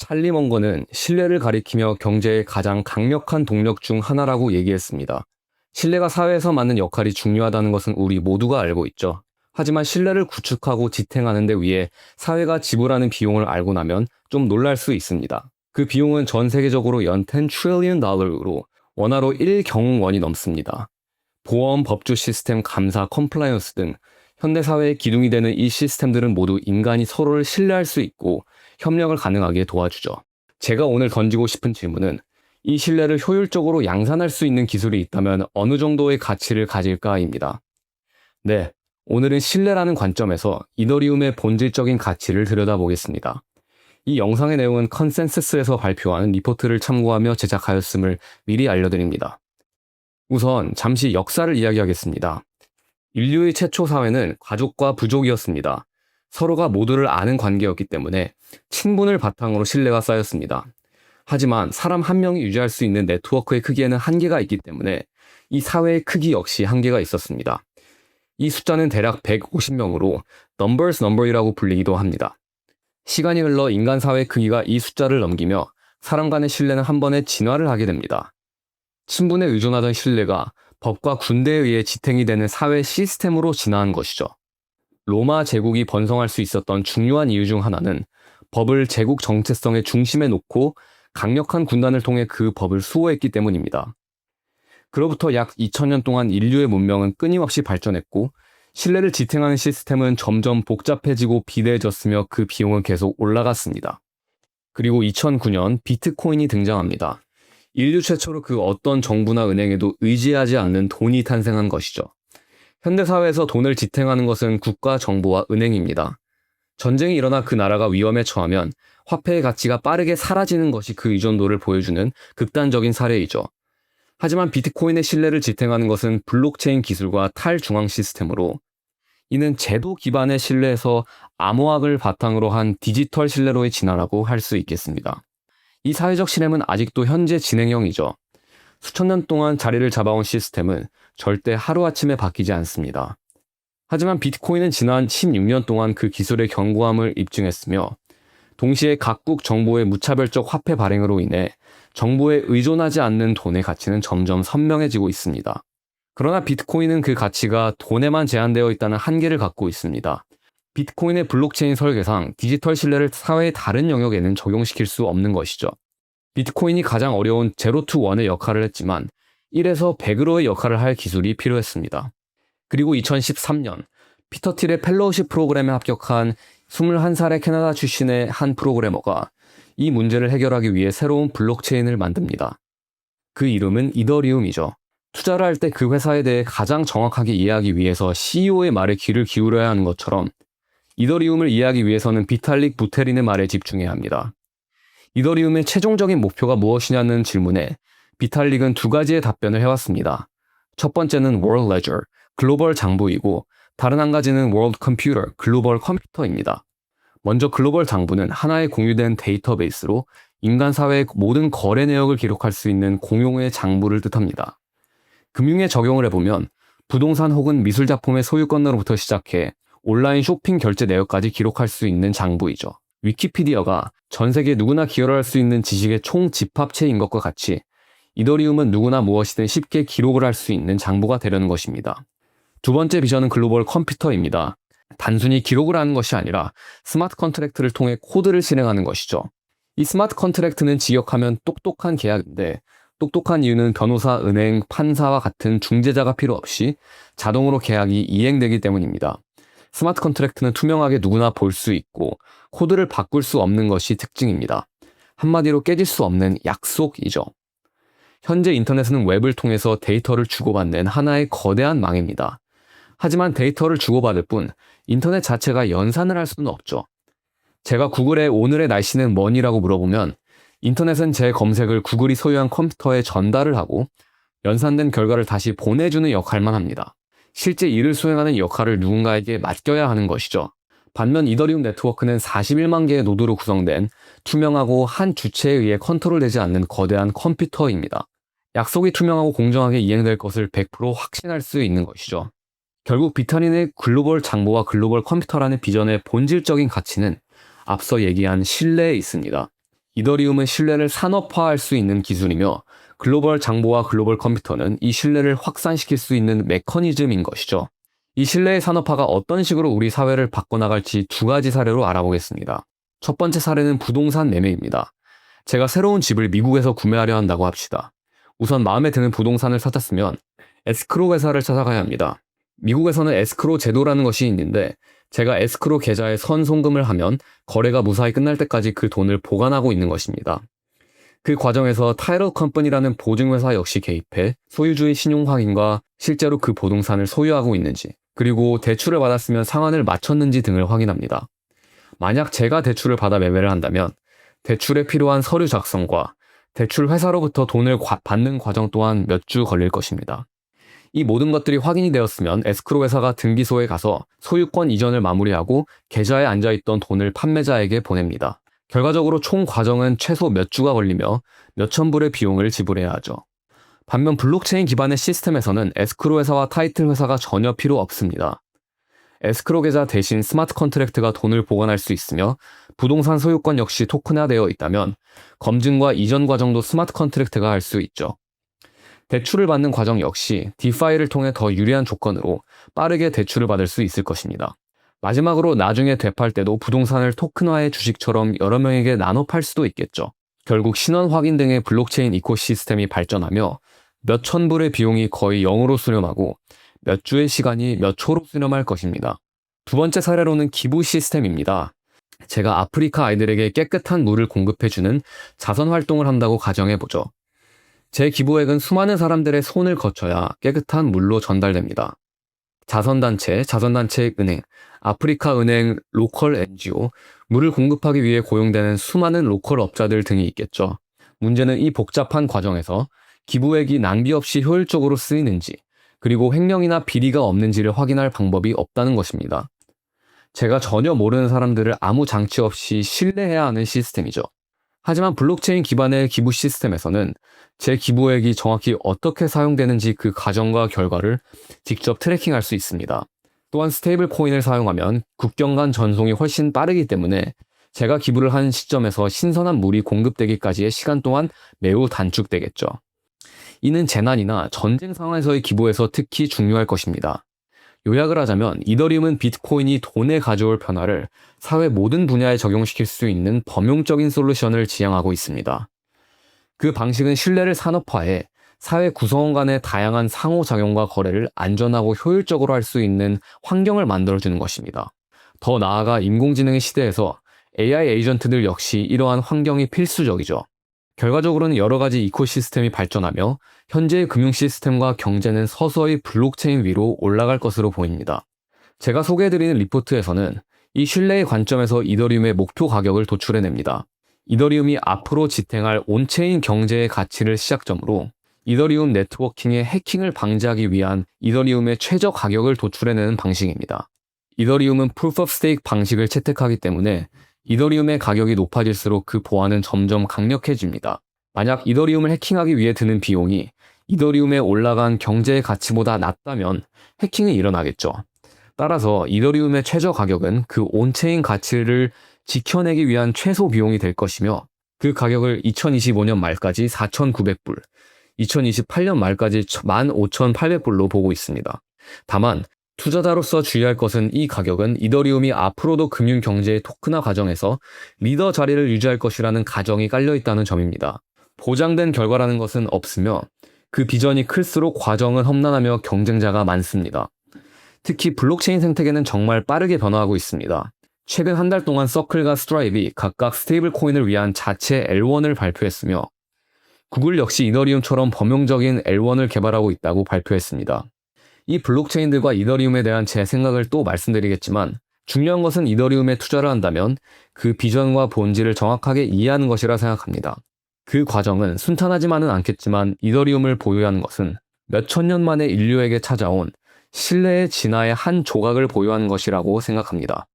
찰리 먼거는 신뢰를 가리키며 경제의 가장 강력한 동력 중 하나라고 얘기했습니다. 신뢰가 사회에서 맡는 역할이 중요하다는 것은 우리 모두가 알고 있죠. 하지만 신뢰를 구축하고 지탱하는 데 위해 사회가 지불하는 비용을 알고 나면 좀 놀랄 수 있습니다. 그 비용은 전 세계적으로 연 10 trillion 달러로 원화로 1경억 원이 넘습니다. 보험, 법조 시스템, 감사, 컴플라이언스 등 현대사회의 기둥이 되는 이 시스템들은 모두 인간이 서로를 신뢰할 수 있고 협력을 가능하게 도와주죠. 제가 오늘 던지고 싶은 질문은 이 신뢰를 효율적으로 양산할 수 있는 기술이 있다면 어느 정도의 가치를 가질까입니다. 네, 오늘은 신뢰라는 관점에서 이더리움의 본질적인 가치를 들여다보겠습니다. 이 영상의 내용은 컨센서스에서 발표한 리포트를 참고하며 제작하였음을 미리 알려드립니다. 우선 잠시 역사를 이야기하겠습니다. 인류의 최초 사회는 가족과 부족이었습니다. 서로가 모두를 아는 관계였기 때문에 친분을 바탕으로 신뢰가 쌓였습니다. 하지만 사람 한 명이 유지할 수 있는 네트워크의 크기에는 한계가 있기 때문에 이 사회의 크기 역시 한계가 있었습니다. 이 숫자는 대략 150명으로 numbers number이라고 불리기도 합니다. 시간이 흘러 인간 사회의 크기가 이 숫자를 넘기며 사람 간의 신뢰는 한 번에 진화를 하게 됩니다. 친분에 의존하던 신뢰가 법과 군대에 의해 지탱이 되는 사회 시스템으로 진화한 것이죠. 로마 제국이 번성할 수 있었던 중요한 이유 중 하나는 법을 제국 정체성의 중심에 놓고 강력한 군단을 통해 그 법을 수호했기 때문입니다. 그로부터 약 2000년 동안 인류의 문명은 끊임없이 발전했고 신뢰를 지탱하는 시스템은 점점 복잡해지고 비대해졌으며 그 비용은 계속 올라갔습니다. 그리고 2009년 비트코인이 등장합니다. 인류 최초로 그 어떤 정부나 은행에도 의지하지 않는 돈이 탄생한 것이죠. 현대사회에서 돈을 지탱하는 것은 국가, 정부와 은행입니다. 전쟁이 일어나 그 나라가 위험에 처하면 화폐의 가치가 빠르게 사라지는 것이 그 의존도를 보여주는 극단적인 사례이죠. 하지만 비트코인의 신뢰를 지탱하는 것은 블록체인 기술과 탈중앙 시스템으로 이는 제도 기반의 신뢰에서 암호학을 바탕으로 한 디지털 신뢰로의 진화라고 할 수 있겠습니다. 이 사회적 시스템은 아직도 현재 진행형이죠. 수천 년 동안 자리를 잡아온 시스템은 절대 하루아침에 바뀌지 않습니다. 하지만 비트코인은 지난 16년 동안 그 기술의 견고함을 입증했으며 동시에 각국 정보의 무차별적 화폐 발행으로 인해 정보에 의존하지 않는 돈의 가치는 점점 선명해지고 있습니다. 그러나 비트코인은 그 가치가 돈에만 제한되어 있다는 한계를 갖고 있습니다. 비트코인의 블록체인 설계상 디지털 신뢰를 사회의 다른 영역에는 적용시킬 수 없는 것이죠. 비트코인이 가장 어려운 제로 투 원의 역할을 했지만 1에서 100으로의 역할을 할 기술이 필요했습니다. 그리고 2013년 피터 틸의 펠로우십 프로그램에 합격한 21살의 캐나다 출신의 한 프로그래머가 이 문제를 해결하기 위해 새로운 블록체인을 만듭니다. 그 이름은 이더리움이죠. 투자를 할 때 그 회사에 대해 가장 정확하게 이해하기 위해서 CEO의 말에 귀를 기울여야 하는 것처럼 이더리움을 이해하기 위해서는 비탈릭 부테린의 말에 집중해야 합니다. 이더리움의 최종적인 목표가 무엇이냐는 질문에 비탈릭은 두 가지의 답변을 해왔습니다. 첫 번째는 World Ledger, 글로벌 장부이고 다른 한 가지는 World Computer, 글로벌 컴퓨터입니다. 먼저 글로벌 장부는 하나의 공유된 데이터베이스로 인간 사회의 모든 거래 내역을 기록할 수 있는 공용의 장부를 뜻합니다. 금융에 적용을 해보면 부동산 혹은 미술 작품의 소유권으로부터 시작해 온라인 쇼핑 결제 내역까지 기록할 수 있는 장부이죠. 위키피디아가 전 세계 누구나 기여를 할 수 있는 지식의 총 집합체인 것과 같이 이더리움은 누구나 무엇이든 쉽게 기록을 할 수 있는 장부가 되려는 것입니다. 두 번째 비전은 글로벌 컴퓨터입니다. 단순히 기록을 하는 것이 아니라 스마트 컨트랙트를 통해 코드를 실행하는 것이죠. 이 스마트 컨트랙트는 직역하면 똑똑한 계약인데 똑똑한 이유는 변호사, 은행, 판사와 같은 중재자가 필요 없이 자동으로 계약이 이행되기 때문입니다. 스마트 컨트랙트는 투명하게 누구나 볼 수 있고 코드를 바꿀 수 없는 것이 특징입니다. 한마디로 깨질 수 없는 약속이죠. 현재 인터넷은 웹을 통해서 데이터를 주고받는 하나의 거대한 망입니다. 하지만 데이터를 주고받을 뿐 인터넷 자체가 연산을 할 수는 없죠. 제가 구글에 오늘의 날씨는 뭐니라고 물어보면 인터넷은 제 검색을 구글이 소유한 컴퓨터에 전달을 하고 연산된 결과를 다시 보내주는 역할만 합니다. 실제 일을 수행하는 역할을 누군가에게 맡겨야 하는 것이죠. 반면 이더리움 네트워크는 41만 개의 노드로 구성된 투명하고 한 주체에 의해 컨트롤되지 않는 거대한 컴퓨터입니다. 약속이 투명하고 공정하게 이행될 것을 100% 확신할 수 있는 것이죠. 결국 비타린의 글로벌 장부와 글로벌 컴퓨터라는 비전의 본질적인 가치는 앞서 얘기한 신뢰에 있습니다. 이더리움은 신뢰를 산업화할 수 있는 기술이며 글로벌 장보와 글로벌 컴퓨터는 이 신뢰를 확산시킬 수 있는 메커니즘인 것이죠. 이 신뢰의 산업화가 어떤 식으로 우리 사회를 바꿔나갈지 두 가지 사례로 알아보겠습니다. 첫 번째 사례는 부동산 매매입니다. 제가 새로운 집을 미국에서 구매하려 한다고 합시다. 우선 마음에 드는 부동산을 찾았으면 에스크로 회사를 찾아가야 합니다. 미국에서는 에스크로 제도라는 것이 있는데 제가 에스크로 계좌에 선송금을 하면 거래가 무사히 끝날 때까지 그 돈을 보관하고 있는 것입니다. 그 과정에서 타이틀 컴퍼니라는 보증회사 역시 개입해 소유주의 신용 확인과 실제로 그 부동산을 소유하고 있는지, 그리고 대출을 받았으면 상환을 마쳤는지 등을 확인합니다. 만약 제가 대출을 받아 매매를 한다면 대출에 필요한 서류 작성과 대출 회사로부터 돈을 받는 과정 또한 몇 주 걸릴 것입니다. 이 모든 것들이 확인이 되었으면 에스크로 회사가 등기소에 가서 소유권 이전을 마무리하고 계좌에 앉아있던 돈을 판매자에게 보냅니다. 결과적으로 총 과정은 최소 몇 주가 걸리며 몇천 불의 비용을 지불해야 하죠. 반면 블록체인 기반의 시스템에서는 에스크로 회사와 타이틀 회사가 전혀 필요 없습니다. 에스크로 계좌 대신 스마트 컨트랙트가 돈을 보관할 수 있으며 부동산 소유권 역시 토큰화되어 있다면 검증과 이전 과정도 스마트 컨트랙트가 할 수 있죠. 대출을 받는 과정 역시 디파이를 통해 더 유리한 조건으로 빠르게 대출을 받을 수 있을 것입니다. 마지막으로 나중에 되팔 때도 부동산을 토큰화의 주식처럼 여러 명에게 나눠 팔 수도 있겠죠. 결국 신원 확인 등의 블록체인 이코시스템이 발전하며 몇천 불의 비용이 거의 0으로 수렴하고 몇 주의 시간이 몇 초로 수렴할 것입니다. 두 번째 사례로는 기부 시스템입니다. 제가 아프리카 아이들에게 깨끗한 물을 공급해주는 자선 활동을 한다고 가정해보죠. 제 기부액은 수많은 사람들의 손을 거쳐야 깨끗한 물로 전달됩니다. 자선단체, 자선단체은행, 아프리카 은행, 로컬 NGO, 물을 공급하기 위해 고용되는 수많은 로컬 업자들 등이 있겠죠. 문제는 이 복잡한 과정에서 기부액이 낭비 없이 효율적으로 쓰이는지, 그리고 횡령이나 비리가 없는지를 확인할 방법이 없다는 것입니다. 제가 전혀 모르는 사람들을 아무 장치 없이 신뢰해야 하는 시스템이죠. 하지만 블록체인 기반의 기부 시스템에서는 제 기부액이 정확히 어떻게 사용되는지 그 과정과 결과를 직접 트래킹할 수 있습니다. 또한 스테이블 코인을 사용하면 국경 간 전송이 훨씬 빠르기 때문에 제가 기부를 한 시점에서 신선한 물이 공급되기까지의 시간 또한 매우 단축되겠죠. 이는 재난이나 전쟁 상황에서의 기부에서 특히 중요할 것입니다. 요약을 하자면 이더리움은 비트코인이 돈에 가져올 변화를 사회 모든 분야에 적용시킬 수 있는 범용적인 솔루션을 지향하고 있습니다. 그 방식은 신뢰를 산업화해 사회 구성원 간의 다양한 상호작용과 거래를 안전하고 효율적으로 할 수 있는 환경을 만들어주는 것입니다. 더 나아가 인공지능의 시대에서 AI 에이전트들 역시 이러한 환경이 필수적이죠. 결과적으로는 여러 가지 이코시스템이 발전하며 현재의 금융 시스템과 경제는 서서히 블록체인 위로 올라갈 것으로 보입니다. 제가 소개해드리는 리포트에서는 이 신뢰의 관점에서 이더리움의 목표 가격을 도출해냅니다. 이더리움이 앞으로 지탱할 온체인 경제의 가치를 시작점으로 이더리움 네트워킹의 해킹을 방지하기 위한 이더리움의 최저 가격을 도출해내는 방식입니다. 이더리움은 Proof of Stake 방식을 채택하기 때문에 이더리움의 가격이 높아질수록 그 보안은 점점 강력해집니다. 만약 이더리움을 해킹하기 위해 드는 비용이 이더리움에 올라간 경제의 가치보다 낮다면 해킹이 일어나겠죠. 따라서 이더리움의 최저 가격은 그 온체인 가치를 지켜내기 위한 최소 비용이 될 것이며 그 가격을 2025년 말까지 4,900불, 2028년 말까지 15,800불로 보고 있습니다. 다만 투자자로서 주의할 것은 이 가격은 이더리움이 앞으로도 금융 경제의 토큰화 과정에서 리더 자리를 유지할 것이라는 가정이 깔려 있다는 점입니다. 보장된 결과라는 것은 없으며 그 비전이 클수록 과정은 험난하며 경쟁자가 많습니다. 특히 블록체인 생태계는 정말 빠르게 변화하고 있습니다. 최근 한 달 동안 서클과 스트라이브이 각각 스테이블 코인을 위한 자체 L1을 발표했으며 구글 역시 이더리움처럼 범용적인 L1을 개발하고 있다고 발표했습니다. 이 블록체인들과 이더리움에 대한 제 생각을 또 말씀드리겠지만 중요한 것은 이더리움에 투자를 한다면 그 비전과 본질을 정확하게 이해하는 것이라 생각합니다. 그 과정은 순탄하지만은 않겠지만 이더리움을 보유하는 것은 몇천 년 만에 인류에게 찾아온 신뢰의 진화의 한 조각을 보유하는 것이라고 생각합니다.